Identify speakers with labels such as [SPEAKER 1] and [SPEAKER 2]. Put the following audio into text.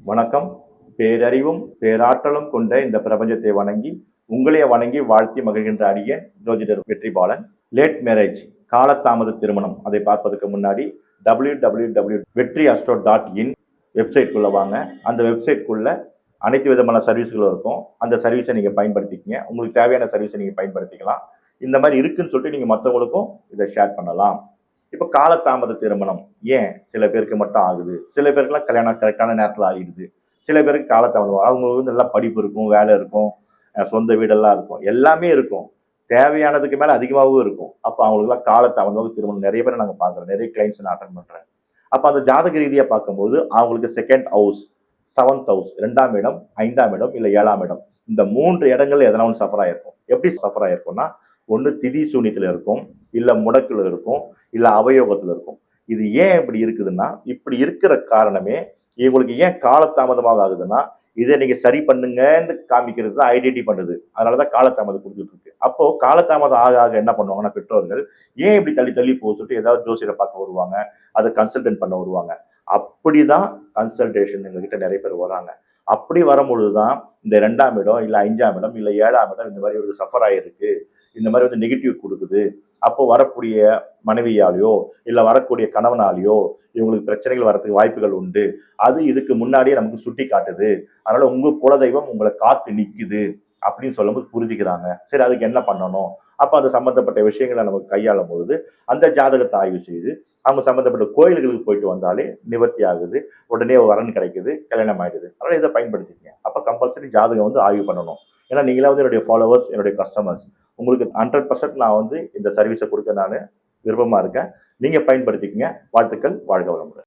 [SPEAKER 1] வணக்கம். பேரறிவும் பேராற்றலும் கொண்ட இந்த பிரபஞ்சத்தை வணங்கி உங்களையே வணங்கி வாழ்த்தி மகிழ்கின்ற அடியேன் ஜோதிடர் வெற்றிபாலன். லேட் மேரேஜ், காலதாமத திருமணம், அதை பார்ப்பதற்கு முன்னாடி www.vetriastro.in வெப்சைட்குள்ள வாங்க. அந்த வெப்சைட்குள்ள அனைத்து விதமான சர்வீஸ்களும் இருக்கும். அந்த சர்வீஸை நீங்க பயன்படுத்திக்கங்க. உங்களுக்கு தேவையான சர்வீஸை நீங்க பயன்படுத்திக்கலாம். இந்த மாதிரி இருக்குன்னு சொல்லிட்டு நீங்க மற்றவங்களுக்கும் இதை ஷேர் பண்ணலாம். இப்போ காலதாமத திருமணம் ஏன் சில பேருக்கு மட்டும் ஆகுது, சில பேருக்குலாம் கல்யாணம் கரெக்டான நேரத்தில் ஆகிடுது, சில பேருக்கு காலதாமதம். அவங்களுக்கு வந்து நல்லா படிப்பு இருக்கும், வேலை இருக்கும், சொந்த வீடெல்லாம் இருக்கும், எல்லாமே இருக்கும், தேவையானதுக்கு மேலே அதிகமாகவும் இருக்கும். அப்போ அவங்களுக்குலாம் காலதாமதமாக திருமணம் நிறைய பேரை நாங்கள் பார்க்குறோம், நிறைய கிளைண்ட்ஸ் நான் அட்டன் பண்ணுறேன். அப்போ அந்த ஜாதக ரீதியாக பார்க்கும்போது அவங்களுக்கு செகண்ட் ஹவுஸ், 7th ஹவுஸ், 2ஆம் இடம், 5ஆம் இடம், இல்லை 7ஆம் இடம், இந்த 3 இடங்கள்ல எதனா ஒன்று சஃபர் ஆயிருக்கும். எப்படி சஃபர் ஆயிருக்கும்னா, ஒன்று திதி சூனியத்தில் இருக்கும், இல்லை முடக்கில் இருக்கும், இல்லை அவயோகத்தில் இருக்கும். இது ஏன் இப்படி இருக்குதுன்னா, இப்படி இருக்கிற காரணமே இவங்களுக்கு ஏன் காலதாமதமாக ஆகுதுன்னா, இதை நீங்க சரி பண்ணுங்கன்னு காமிக்கிறது தான் ஐடென்டி பண்ணுது. அதனாலதான் காலதாமதம் கொடுத்துட்டு இருக்கு. அப்போ காலதாமதம் ஆக ஆக என்ன பண்ணுவாங்கன்னா பெற்றோர்கள், ஏன் இப்படி தள்ளி தள்ளி போக சொல்லிட்டு ஏதாவது ஜோசியரை பார்க்க வருவாங்க, அதை கன்சல்டன்ட் பண்ண வருவாங்க. அப்படிதான் கன்சல்டேஷன் எங்ககிட்ட நிறைய பேர் வராங்க. அப்படி வரும்பொழுதுதான் இந்த 2ஆம் இடம், இல்லை 5ஆம் இடம், இல்லை 7ஆம் இடம் இந்த மாதிரி ஒரு சஃபர் ஆயிருக்கு, இந்த மாதிரி வந்து நெகட்டிவ் கொடுக்குது. அப்போ வரக்கூடிய மனைவியாலேயோ இல்லை வரக்கூடிய கணவனாலேயோ இவங்களுக்கு பிரச்சனைகள் வரதுக்கு வாய்ப்புகள் உண்டு. அது இதுக்கு முன்னாடியே நமக்கு சுட்டி காட்டுது. அதனால உங்க குலதெய்வம் உங்களை காத்து நிக்குது அப்படின்னு சொல்லும்போது புரிஞ்சுக்கிறாங்க. சரி, அதுக்கு என்ன பண்ணணும்? அப்ப அது சம்பந்தப்பட்ட விஷயங்களை நமக்கு கையாளும் பொழுது அந்த ஜாதகத்தை ஆய்வு செய்து அவங்க சம்பந்தப்பட்ட கோயில்களுக்கு போயிட்டு வந்தாலே நிவர்த்தி ஆகுது, உடனே வரன் கிடைக்குது, கல்யாணம் ஆயிடுது. அதனால இதை பயன்படுத்திக்கங்க. அப்ப கம்பல்சரி ஜாதகம் வந்து ஆய்வு பண்ணணும். ஏன்னா நீங்களா வந்து என்னுடைய ஃபாலோவர்ஸ், என்னுடைய கஸ்டமர்ஸ். உங்களுக்கு 100% நான் வந்து இந்த சர்வீஸை கொடுக்க நான் விருப்பமா இருக்கேன். நீங்க பயன்படுத்திக்கங்க. வாழ்த்துக்கள். வாழ்க வளமுடன்.